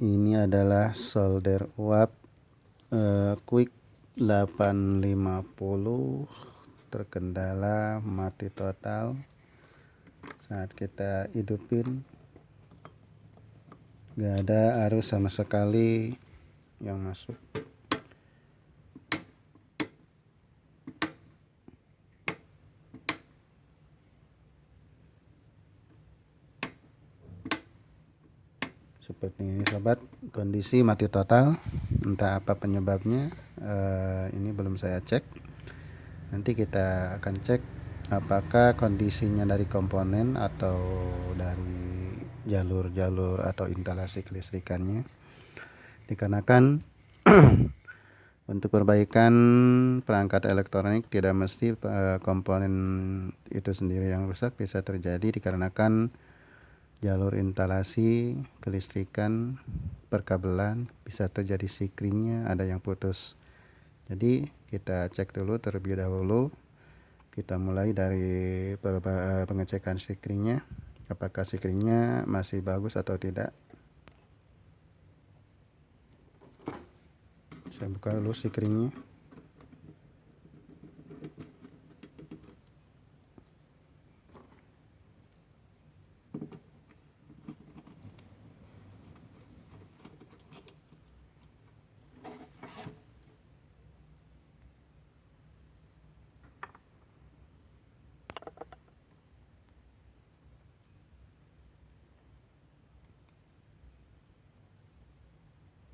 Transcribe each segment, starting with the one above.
Ini adalah solder uap quick 850, terkendala mati total. Saat kita hidupin gak ada arus sama sekali yang masuk. Seperti ini sobat, kondisi mati total. Entah apa penyebabnya, ini belum saya cek. Nanti kita akan cek apakah kondisinya dari komponen atau dari jalur-jalur atau instalasi kelistrikannya. Dikarenakan untuk perbaikan perangkat elektronik tidak mesti komponen itu sendiri yang rusak, bisa terjadi dikarenakan jalur instalasi kelistrikan, perkabelan, bisa terjadi sikringnya ada yang putus. Jadi kita cek dulu terlebih dahulu. Kita mulai dari pengecekan sikringnya, apakah sikringnya masih bagus atau tidak. Saya buka dulu sikringnya.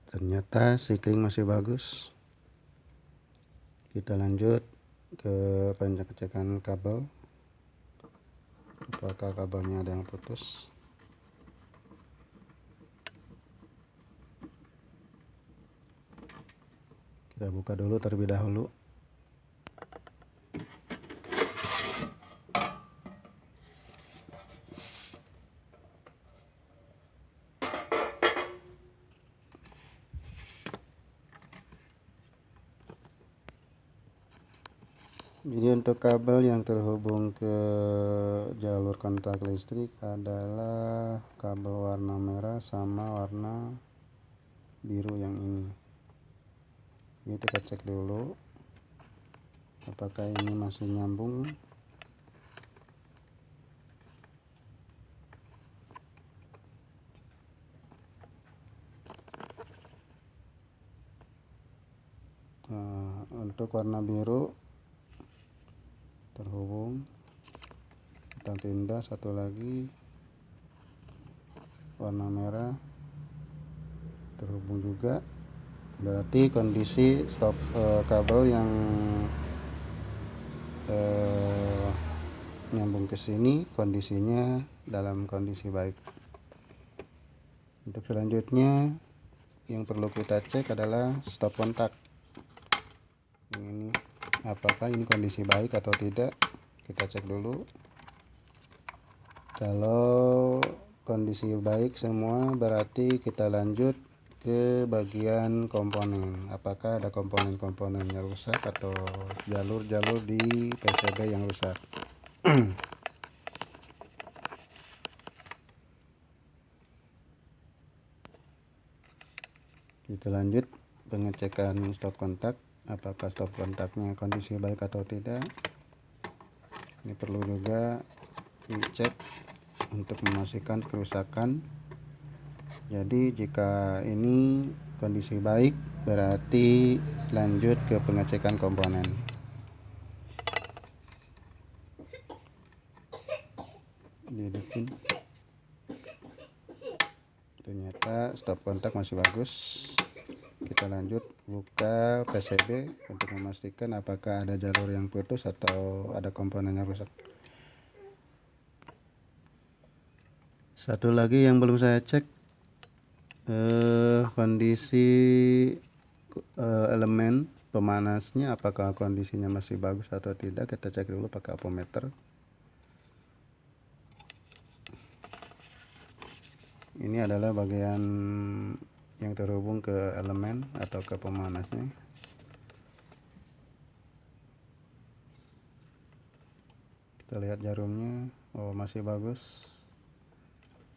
Ternyata sikring masih bagus. Kita lanjut ke pengecekan kabel. Apakah kabelnya ada yang putus? Kita buka dulu terlebih dahulu. Jadi untuk kabel yang terhubung ke jalur kontak listrik adalah kabel warna merah sama warna biru yang ini. Jadi kita cek dulu apakah ini masih nyambung. Nah, untuk warna biru terhubung, kita pindah satu lagi. Warna merah terhubung juga, berarti kondisi stop kabel yang nyambung ke sini kondisinya dalam kondisi baik. Untuk selanjutnya yang perlu kita cek adalah stop kontak. Ini apakah ini kondisi baik atau tidak, kita cek dulu. Kalau kondisi baik semua, berarti kita lanjut ke bagian komponen. Apakah ada komponen-komponen yang rusak atau jalur-jalur di PCB yang rusak. Kita lanjut pengecekan stop kontak. Apakah stop kontaknya kondisi baik atau tidak. Ini perlu juga dicek untuk memastikan kerusakan. Jadi jika ini kondisi baik, berarti lanjut ke pengecekan komponen. Dihidupin. Ternyata stop kontak masih bagus. Kita lanjut buka PCB untuk memastikan apakah ada jalur yang putus atau ada komponen yang rusak. Satu lagi yang belum saya cek, kondisi elemen pemanasnya, apakah kondisinya masih bagus atau tidak. Kita cek dulu pakai apometer. Ini adalah bagian yang terhubung ke elemen atau ke pemanasnya. Kita lihat jarumnya, oh masih bagus,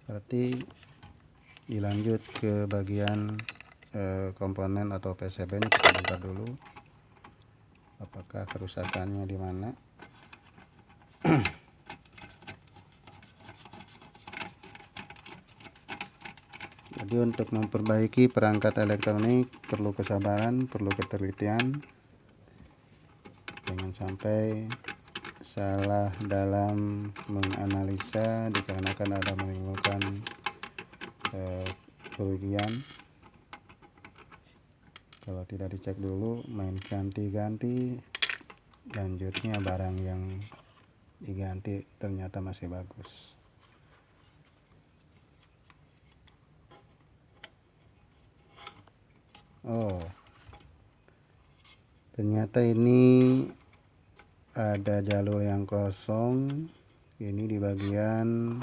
berarti dilanjut ke bagian komponen atau PCB nya. Kita bongkar dulu apakah kerusakannya di mana. Jadi untuk memperbaiki perangkat elektronik perlu kesabaran, perlu ketelitian. Jangan sampai salah dalam menganalisa dikarenakan ada menimbulkan kerugian. Kalau tidak dicek dulu, main ganti-ganti, lanjutnya barang yang diganti ternyata masih bagus. Oh, ternyata ini ada jalur yang kosong. Ini di bagian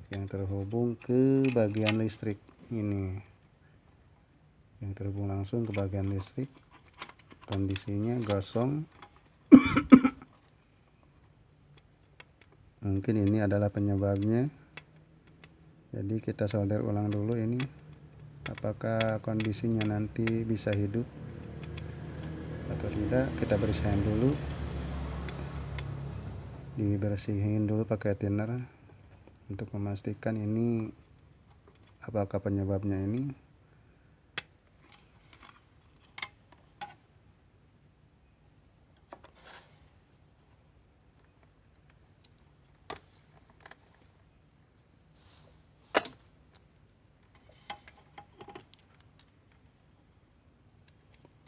yang terhubung ke bagian listrik. Ini yang terhubung langsung ke bagian listrik. Kondisinya gosong. Mungkin ini adalah penyebabnya. Jadi kita solder ulang dulu ini. Apakah kondisinya nanti bisa hidup atau tidak. Kita bersihin dulu, dibersihin dulu pakai thinner untuk memastikan ini apakah penyebabnya ini.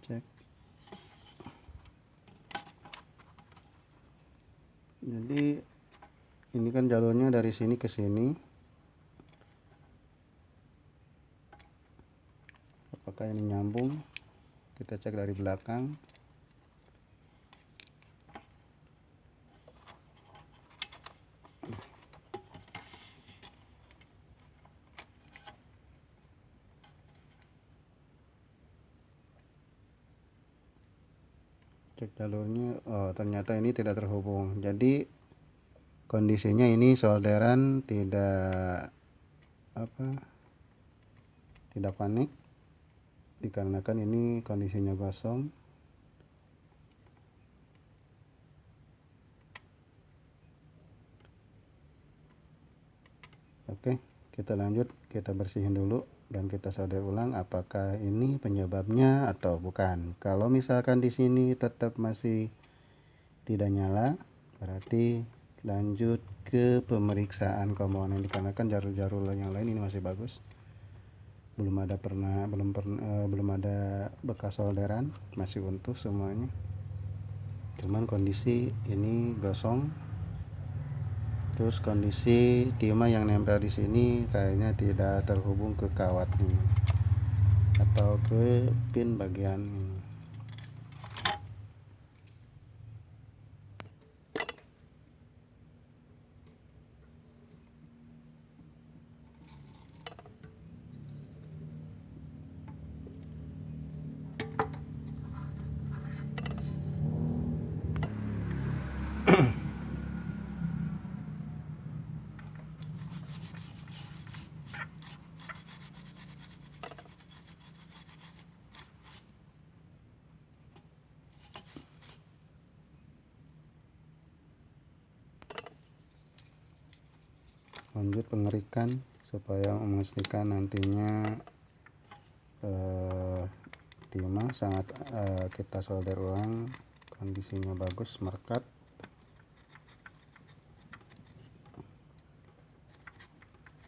Cek. Jadi ini kan jalurnya dari sini ke sini. Apakah ini nyambung? Kita cek dari belakang. Cek jalurnya. Oh, ternyata ini tidak terhubung. Jadi kondisinya ini solderan tidak tidak panik dikarenakan ini kondisinya gosong. Oke, kita lanjut, kita bersihin dulu dan kita solder ulang apakah ini penyebabnya atau bukan. Kalau misalkan di sini tetap masih tidak nyala, berarti lanjut ke pemeriksaan komponen dikarenakan jalur-jalur yang lain ini masih bagus. Belum ada bekas solderan, masih utuh semuanya. Cuman kondisi ini gosong. Terus kondisi timah yang nempel di sini kayaknya tidak terhubung ke kawat ini atau ke pin bagian ini. Lanjut pengerikan supaya memastikan nantinya timah sangat kita solder ulang, kondisinya bagus, merekat.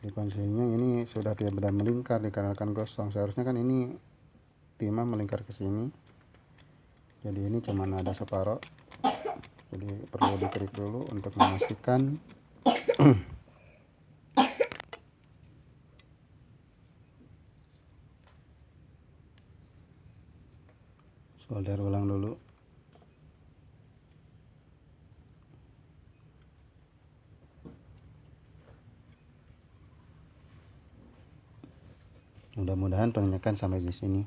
Di kondisinya ini sudah tidak melingkar dikarenakan gosong. Seharusnya kan ini timah melingkar ke sini. Jadi ini cuma ada separoh. Jadi perlu dikerik dulu untuk memastikan. Solder ulang dulu. Mudah-mudahan pengecekan sampai di sini.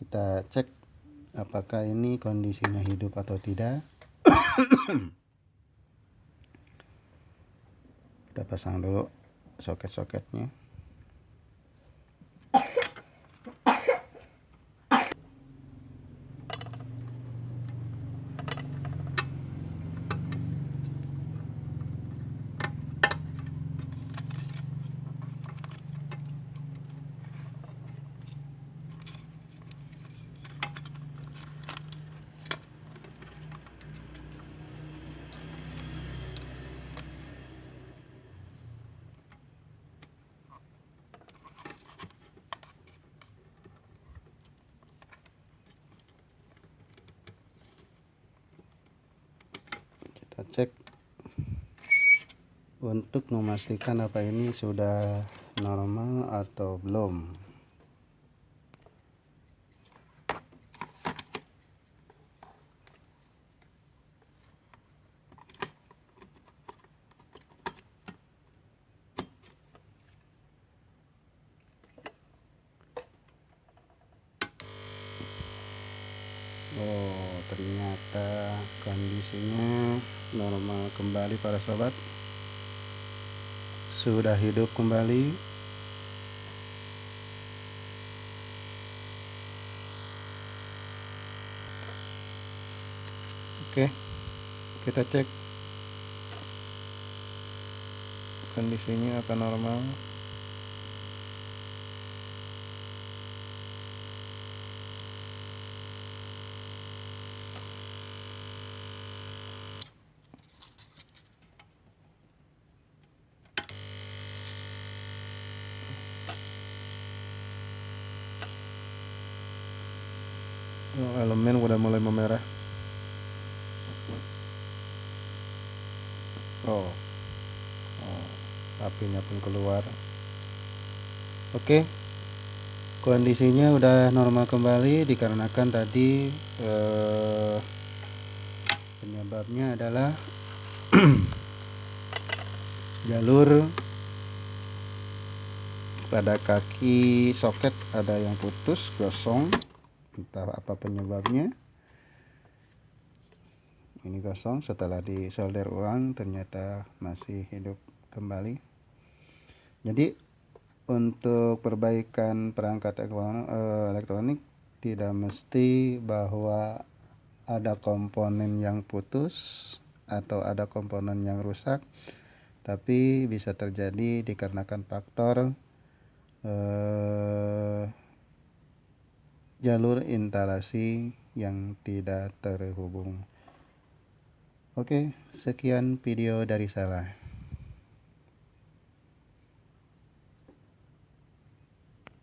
Kita cek apakah ini kondisinya hidup atau tidak. Kita pasang dulu soket-soketnya. Kita cek untuk memastikan apa ini sudah normal atau belum. Oh, ternyata kondisinya normal kembali para sobat. Sudah hidup kembali. Oke, kita cek kondisinya apa normal. Oh, elemen udah mulai memerah. Oh, apinya pun keluar. Oke, kondisinya udah normal kembali dikarenakan tadi penyebabnya adalah jalur pada kaki soket ada yang putus, gosong, entah apa penyebabnya. Ini gosong, setelah disolder ulang ternyata masih hidup kembali. Jadi untuk perbaikan perangkat elektronik tidak mesti bahwa ada komponen yang putus atau ada komponen yang rusak, tapi bisa terjadi dikarenakan faktor jalur instalasi yang tidak terhubung. Oke, sekian video dari saya.